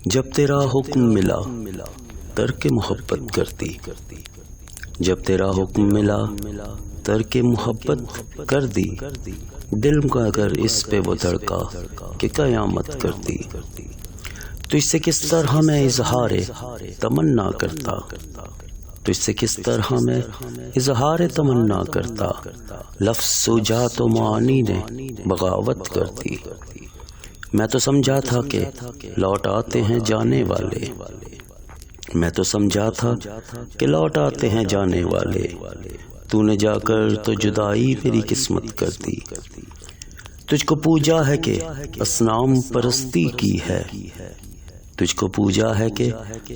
جب تیرا حکم ملا ترک محبت کر دی، جب تیرا حکم ملا ترک محبت کر دی، دل کا اگر اس پہ وہ دھڑکا کہ قیامت کر دی۔ تو اس سے کس طرح میں اظہار تمنا کرتا، تو اس سے کس طرح میں اظہار تمنا کرتا، لفظ سوجات و معانی نے بغاوت کر دی۔ میں تو سمجھا تھا کہ لوٹ آتے ہیں جانے والے، میں تو سمجھا تھا کہ لوٹ آتے ہیں جانے والے، تو نے جا کر تو جدائی میری قسمت کر دی۔ تجھ کو پوجا ہے کہ اصنام پرستی کی ہے، تجھ کو پوجا ہے کہ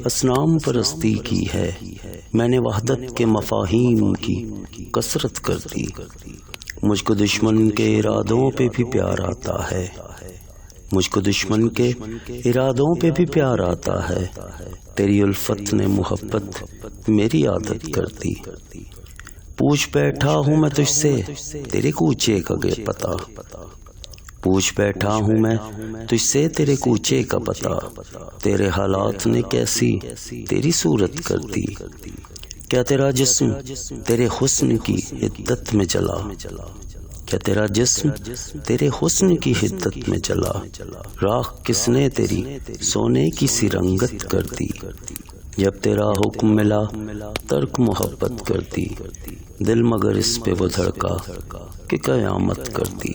اصنام پرستی کی ہے، میں نے وحدت کے مفاہیم کی کثرت کر دی۔ مجھ کو دشمن کے ارادوں پہ بھی پیار آتا ہے، مجھ کو دشمن کے ارادوں پہ بھی پیار آتا ہے، تیری الفت نے محبت میری عادت کر دی۔ پوچھ بیٹھا ہوں میں تجھ سے تیرے کوچے کا پتہ، پوچھ بیٹھا ہوں میں تجھ سے تیرے کوچے کا پتہ، تیرے حالات نے کیسی تیری صورت کر دی۔ کیا تیرا جسم تیرے حسن کی حدت میں جلا، کیا تیرا جسم تیرے حسن کی حدت میں جلا، راکھ کس نے تیری سونے کی سی رنگت کر دی۔ جب تیرا حکم ملا ترک محبت کر دی، دل مگر اس پہ وہ دھڑکا کہ قیامت کر دی۔